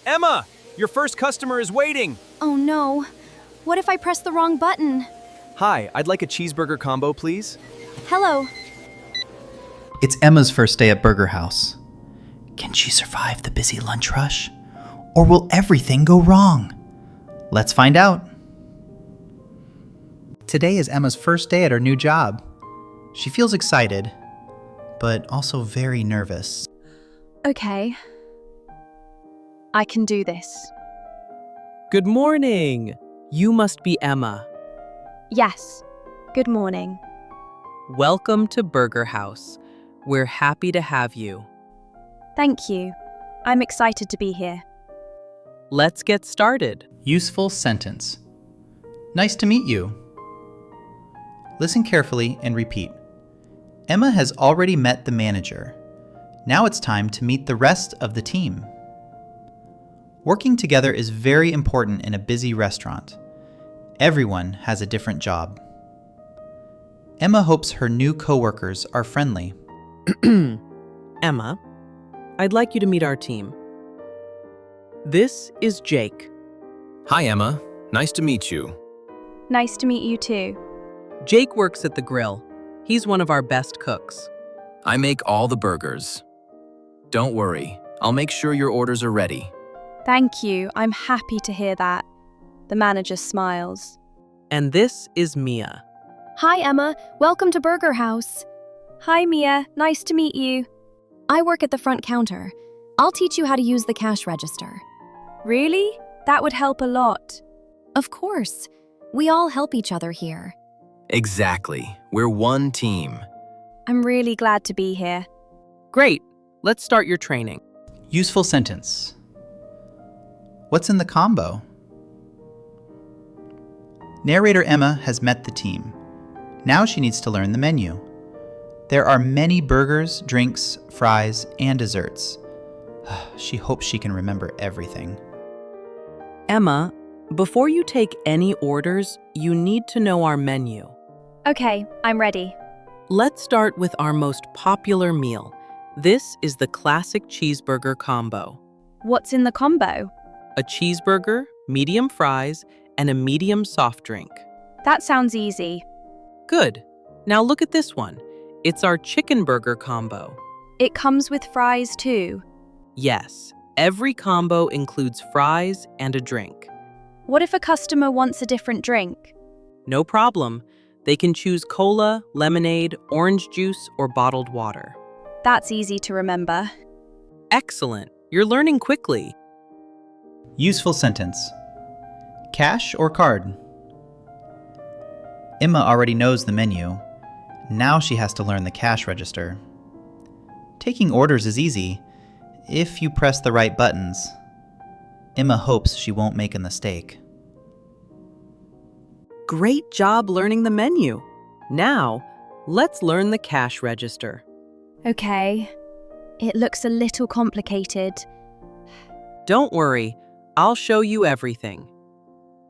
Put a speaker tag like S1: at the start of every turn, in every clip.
S1: Emma, your first customer is waiting.
S2: Oh no. What if I press the wrong button?
S1: Hi, I'd like a cheeseburger combo, please.
S2: Hello.
S3: It's Emma's first day at Burger House. Can she survive the busy lunch rush? Or will everything go wrong? Let's find out. Today is Emma's first day at her new job. She feels excited, but also very nervous.
S2: Okay. I can do this.
S4: Good morning. You must be Emma.
S2: Yes. Good morning.
S4: Welcome to Burger House. We're happy to have you.
S2: Thank you. I'm excited to be here.
S4: Let's get started.
S3: Useful sentence. Nice to meet you. Listen carefully and repeat. Emma has already met the manager. Now it's time to meet the rest of the team. Working together is very important in a busy restaurant. Everyone has a different job. Emma hopes her new coworkers are friendly.
S4: Emma, I'd like you to meet our team. This is Jake.
S1: Hi, Emma. Nice to meet you.
S2: Nice to meet you too.
S4: Jake works at the grill. He's one of our best cooks.
S1: I make all the burgers. Don't worry, I'll make sure your orders are ready.
S2: Thank you. I'm happy to hear that. The manager smiles.
S4: And this is Mia.
S2: Hi, Emma. Welcome to Burger House. Hi, Mia. Nice to meet you. I work at the front counter. I'll teach you how to use the cash register. Really? That would help a lot. Of course. We all help each other here.
S1: Exactly. We're one team.
S2: I'm really glad to be here.
S4: Great. Let's start your training.
S3: Useful sentence. What's in the combo? Narrator Emma has met the team. Now she needs to learn the menu. There are many burgers, drinks, fries, and desserts. She hopes she can remember everything.
S4: Emma, before you take any orders, you need to know our menu.
S2: Okay, I'm ready.
S4: Let's start with our most popular meal. This is the classic cheeseburger combo.
S2: What's in the combo?
S4: A cheeseburger, medium fries, and a medium soft drink.
S2: That sounds easy.
S4: Good. Now look at this one. It's our chicken burger combo.
S2: It comes with fries too.
S4: Yes, every combo includes fries and a drink.
S2: What if a customer wants a different drink?
S4: No problem. They can choose cola, lemonade, orange juice, or bottled water.
S2: That's easy to remember.
S4: Excellent. You're learning quickly.
S3: Useful sentence. Cash or card? Emma already knows the menu. Now she has to learn the cash register. Taking orders is easy if you press the right buttons. Emma hopes she won't make a mistake.
S4: Great job learning the menu. Now, let's learn the cash register.
S2: Okay. It looks a little complicated.
S4: Don't worry, I'll show you everything.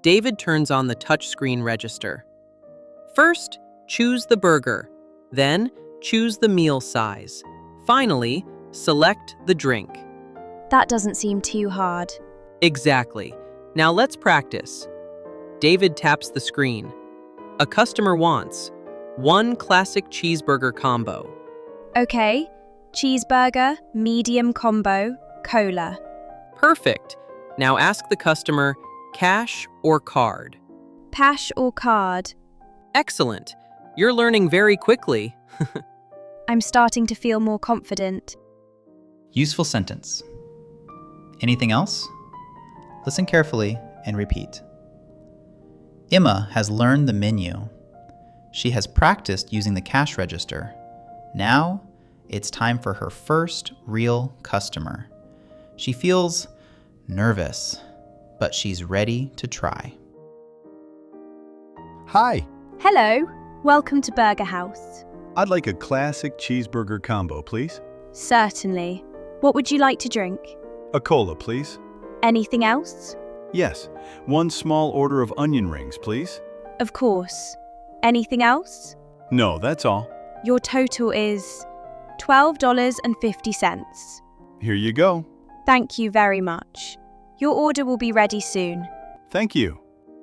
S4: David turns on the touchscreen register. First, choose the burger. Then, choose the meal size. Finally, select the drink.
S2: That doesn't seem too hard.
S4: Exactly. Now let's practice. David taps the screen. A customer wants one classic cheeseburger combo.
S2: Okay. Cheeseburger, medium combo, cola.
S4: Perfect. Now ask the customer, cash or card?
S2: Cash or card?
S4: Excellent. You're learning very quickly.
S2: I'm starting to feel more confident.
S3: Useful sentence. Anything else? Listen carefully and repeat. Emma has learned the menu. She has practiced using the cash register. Now, it's time for her first real customer. She feels nervous, but she's ready to try.
S5: Hi,
S2: Hello. Welcome to Burger House.
S5: I'd like a classic cheeseburger combo, please.
S2: Certainly. What would you like to drink?
S5: A cola, please.
S2: Anything else?
S5: Yes, one small order of onion rings, please.
S2: Of course. Anything else?
S5: No, that's all.
S2: Your total is $12.50.
S5: Here you go.
S2: Thank you very much. Your order will be ready soon.
S5: Thank you.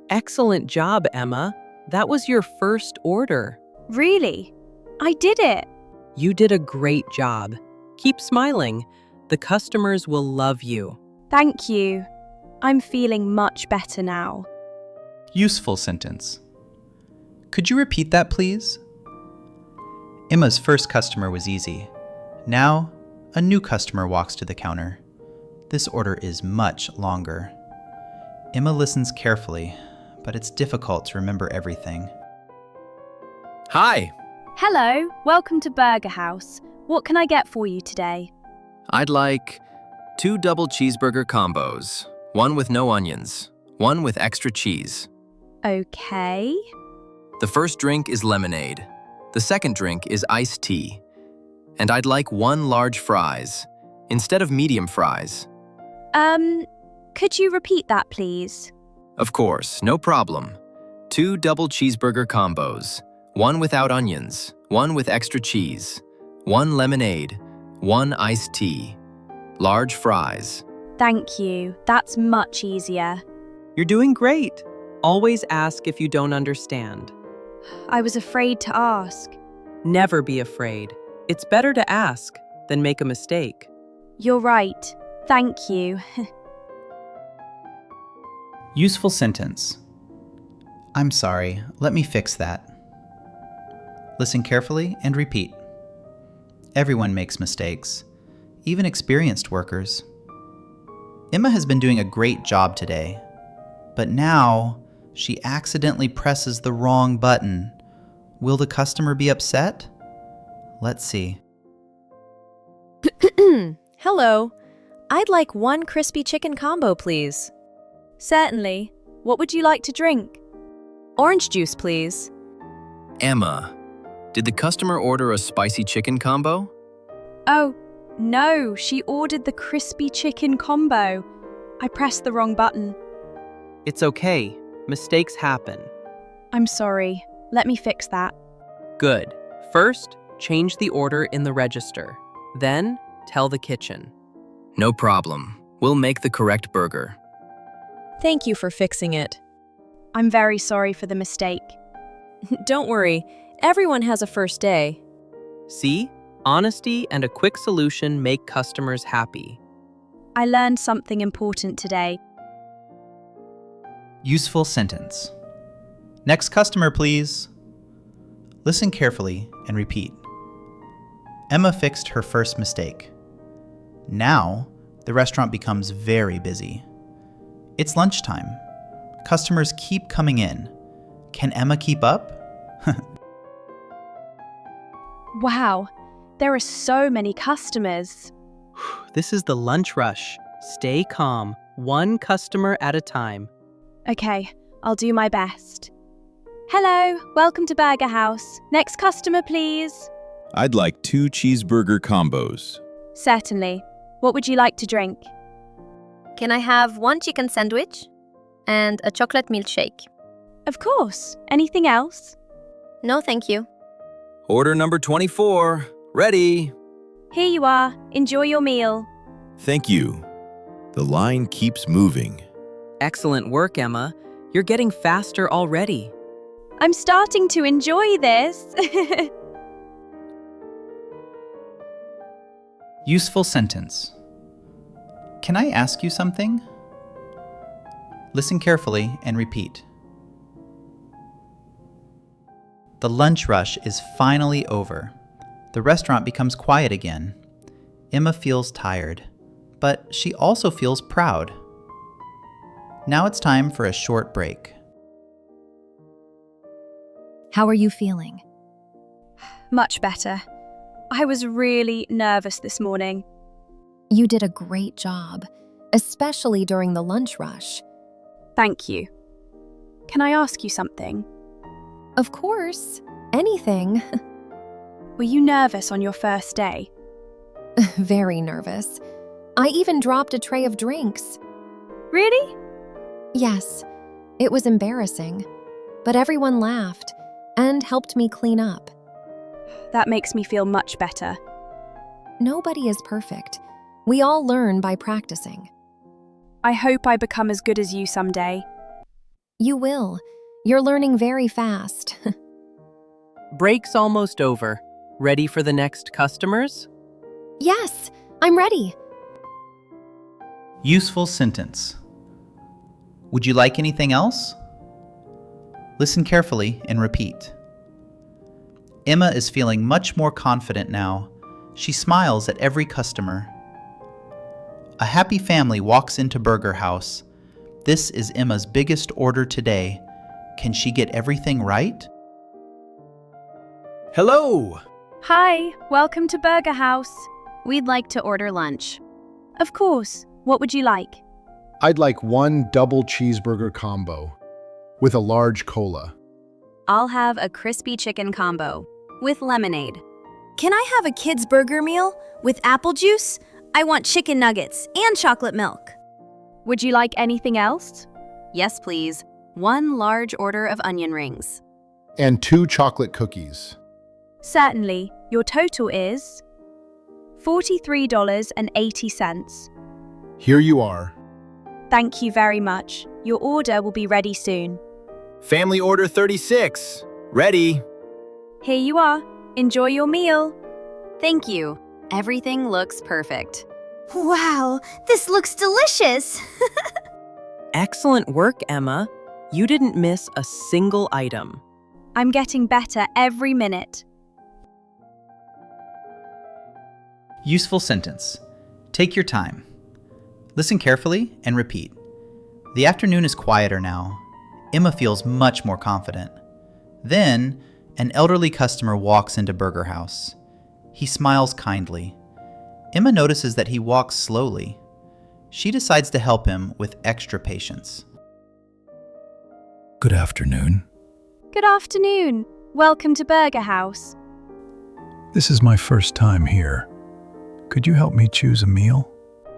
S4: Excellent job, Emma. That was your first order.
S2: Really? I did it.
S4: You did a great job. Keep smiling. The customers will love you.
S2: Thank you. I'm feeling much better now.
S3: Useful sentence. Could you repeat that, please? Emma's first customer was easy. Now, a new customer walks to the counter. This order is much longer. Emma listens carefully, but it's difficult to remember everything.
S1: Hi!
S2: Hello, welcome to Burger House. What can I get for you today?
S1: I'd like 2 double cheeseburger combos. 1 with no onions, 1 with extra cheese.
S2: Okay.
S1: The first drink is lemonade. The second drink is iced tea. And I'd like 1 large fries, instead of medium fries.
S2: Could you repeat that, please?
S1: Of course, no problem. 2 double cheeseburger combos. 1 without onions, 1 with extra cheese. 1 lemonade, 1 iced tea. Large fries.
S2: Thank you. That's much easier.
S4: You're doing great. Always ask if you don't understand.
S2: I was afraid to ask.
S4: Never be afraid. It's better to ask than make a mistake.
S2: You're right. Thank you.
S3: Useful sentence. I'm sorry, let me fix that. Listen carefully and repeat. Everyone makes mistakes, even experienced workers. Emma has been doing a great job today, but now she accidentally presses the wrong button. Will the customer be upset? Let's see.
S2: Hello. I'd like 1 crispy chicken combo, please. Certainly. What would you like to drink? Orange juice, please.
S1: Emma, did the customer order a spicy chicken combo?
S2: Oh, no, she ordered the crispy chicken combo. I pressed the wrong button.
S4: It's okay. Mistakes happen.
S2: I'm sorry. Let me fix that.
S4: Good. First, change the order in the register. Then, tell the kitchen.
S1: No problem. We'll make the correct burger.
S6: Thank you for fixing it.
S2: I'm very sorry for the mistake.
S6: Don't worry, everyone has a first day.
S4: See? Honesty and a quick solution make customers happy.
S2: I learned something important today.
S3: Useful sentence. Next customer, please. Listen carefully and repeat. Emma fixed her first mistake. Now, the restaurant becomes very busy. It's lunchtime. Customers keep coming in. Can Emma keep up?
S2: Wow, there are so many customers.
S4: This is the lunch rush. Stay calm, 1 customer at a time.
S2: Okay, I'll do my best. Hello, welcome to Burger House. Next customer, please.
S5: I'd like 2 cheeseburger combos.
S2: Certainly. What would you like to drink?
S7: Can I have 1 chicken sandwich and a chocolate milkshake?
S2: Of course. Anything else?
S7: No, thank you.
S1: Order number 24. Ready.
S2: Here you are. Enjoy your meal.
S8: Thank you. The line keeps moving.
S4: Excellent work, Emma. You're getting faster already.
S2: I'm starting to enjoy this.
S3: Useful sentence. Can I ask you something? Listen carefully and repeat. The lunch rush is finally over. The restaurant becomes quiet again. Emma feels tired, but she also feels proud. Now it's time for a short break.
S2: How are you feeling? Much better. I was really nervous this morning.
S6: You did a great job, especially during the lunch rush.
S2: Thank you. Can I ask you something?
S6: Of course, anything.
S2: Were you nervous on your first day?
S6: Very nervous. I even dropped a tray of drinks.
S2: Really?
S6: Yes, it was embarrassing, but everyone laughed and helped me clean up.
S2: That makes me feel much better.
S6: Nobody is perfect. We all learn by practicing.
S2: I hope I become as good as you someday.
S6: You will. You're learning very fast.
S4: Break's almost over. Ready for the next customers?
S6: Yes, I'm ready.
S3: Useful sentence. Would you like anything else? Listen carefully and repeat. Emma is feeling much more confident now. She smiles at every customer. A happy family walks into Burger House. This is Emma's biggest order today. Can she get everything right?
S9: Hello!
S2: Hi, welcome to Burger House.
S7: We'd like to order lunch.
S2: Of course. What would you like?
S9: I'd like one double cheeseburger combo with a large cola.
S7: I'll have a crispy chicken combo with lemonade.
S10: Can I have a kid's burger meal with apple juice? I want chicken nuggets and chocolate milk.
S2: Would you like anything else?
S7: Yes, please. One large order of onion rings.
S9: And 2 chocolate cookies.
S2: Certainly. Your total is $43.80.
S9: Here you are.
S2: Thank you very much. Your order will be ready soon.
S1: Family order 36. Ready.
S2: Here you are. Enjoy your meal.
S7: Thank you. Everything looks perfect.
S10: Wow, this looks delicious.
S4: Excellent work, Emma. You didn't miss a single item.
S2: I'm getting better every minute.
S3: Useful sentence. Take your time. Listen carefully and repeat. The afternoon is quieter now. Emma feels much more confident. Then, an elderly customer walks into Burger House. He smiles kindly. Emma notices that he walks slowly. She decides to help him with extra patience.
S8: Good afternoon.
S2: Good afternoon. Welcome to Burger House.
S11: This is my first time here. Could you help me choose a meal?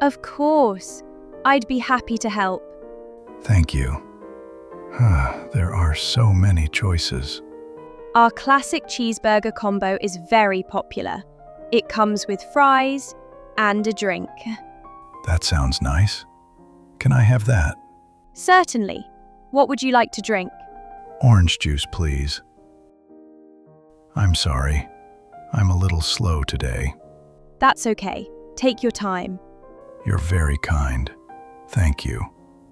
S2: Of course. I'd be happy to help.
S11: Thank you. There are so many choices.
S2: Our classic cheeseburger combo is very popular. It comes with fries and a drink.
S11: That sounds nice. Can I have that?
S2: Certainly. What would you like to drink?
S11: Orange juice, please. I'm sorry. I'm a little slow today.
S2: That's okay. Take your time.
S11: You're very kind. Thank you.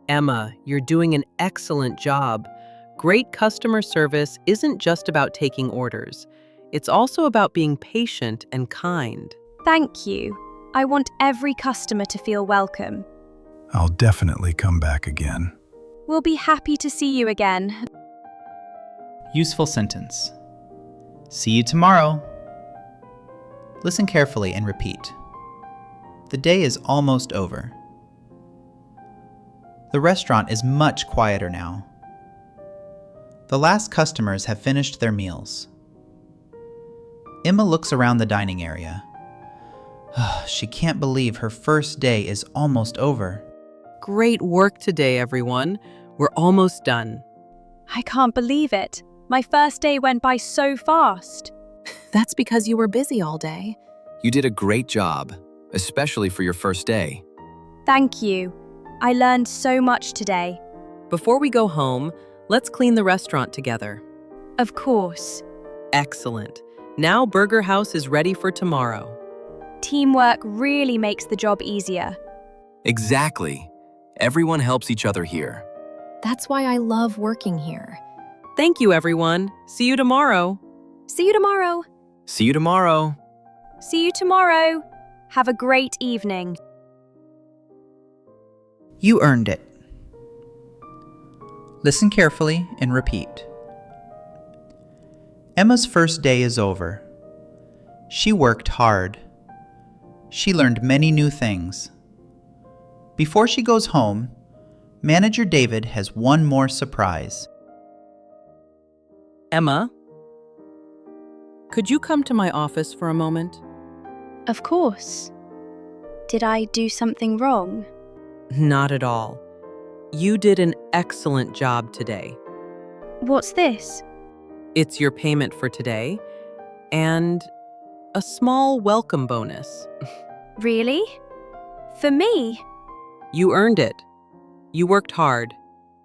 S4: Emma, you're doing an excellent job. Great customer service isn't just about taking orders. It's also about being patient and kind.
S2: Thank you. I want every customer to feel welcome.
S11: I'll definitely come back again.
S2: We'll be happy to see you again.
S3: Useful sentence. See you tomorrow. Listen carefully and repeat. The day is almost over. The restaurant is much quieter now. The last customers have finished their meals. Emma looks around the dining area. She can't believe her first day is almost over.
S4: Great work today, everyone. We're almost done.
S2: I can't believe it. My first day went by so fast.
S6: That's because you were busy all day.
S1: You did a great job, especially for your first day.
S2: Thank you. I learned so much today.
S4: Before we go home, let's clean the restaurant together.
S2: Of course.
S4: Excellent. Now Burger House is ready for tomorrow.
S2: Teamwork really makes the job easier.
S1: Exactly. Everyone helps each other here.
S6: That's why I love working here.
S4: Thank you, everyone. See you tomorrow.
S2: See you tomorrow.
S1: See you tomorrow.
S2: See you tomorrow. Have a great evening.
S3: You earned it. Listen carefully and repeat. Emma's first day is over. She worked hard. She learned many new things. Before she goes home, Manager David has one more surprise.
S4: Emma, could you come to my office for a moment?
S2: Of course. Did I do something wrong?
S4: Not at all. You did an excellent job today.
S2: What's this?
S4: It's your payment for today and a small welcome bonus.
S2: Really? For me?
S4: You earned it. You worked hard,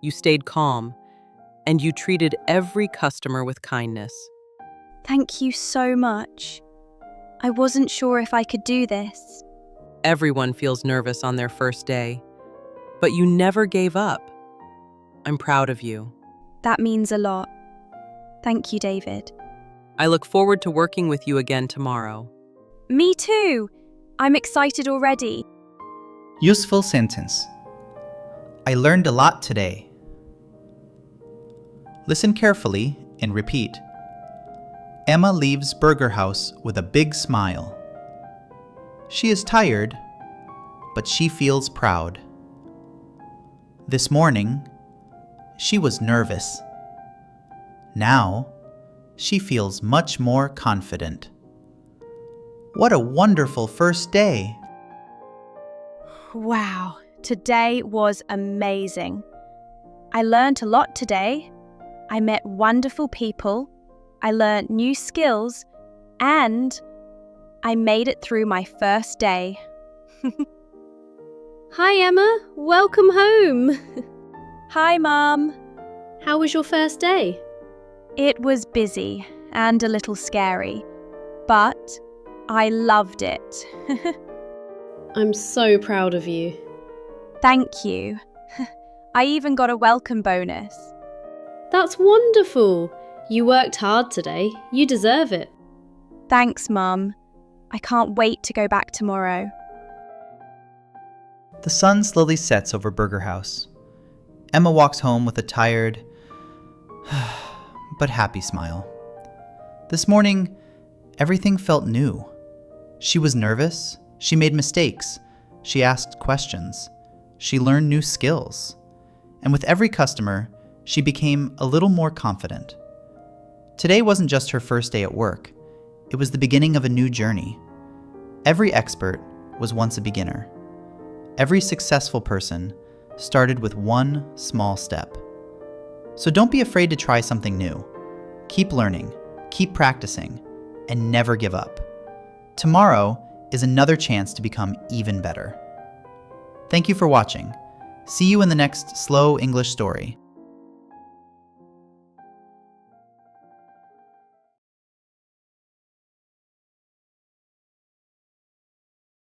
S4: you stayed calm, and you treated every customer with kindness.
S10: Thank you so much. I wasn't sure if I could do this.
S4: Everyone feels nervous on their first day, but you never gave up. I'm proud of you.
S10: That means a lot. Thank you, David.
S4: I look forward to working with you again tomorrow.
S10: Me too. I'm excited already.
S3: Useful sentence. I learned a lot today. Listen carefully and repeat. Emma leaves Burger House with a big smile. She is tired, but she feels proud. This morning, she was nervous. Now, she feels much more confident. What a wonderful first day!
S10: Wow, today was amazing. I learned a lot today. I met wonderful people. I learned new skills, and I made it through my first day.
S12: Hi, Emma. Welcome home.
S10: Hi, Mom.
S12: How was your first day?
S10: It was busy and a little scary, but I loved it.
S12: I'm so proud of you.
S10: Thank you. I even got a welcome bonus.
S12: That's wonderful. You worked hard today. You deserve it.
S10: Thanks, Mum. I can't wait to go back tomorrow.
S3: The sun slowly sets over Burger House. Emma walks home with a tired, but happy smile. This morning, everything felt new. She was nervous. She made mistakes. She asked questions. She learned new skills. And with every customer, she became a little more confident. Today wasn't just her first day at work. It was the beginning of a new journey. Every expert was once a beginner. Every successful person started with one small step. So don't be afraid to try something new. Keep learning, keep practicing, and never give up. Tomorrow is another chance to become even better. Thank you for watching. See you in the next Slow English Story.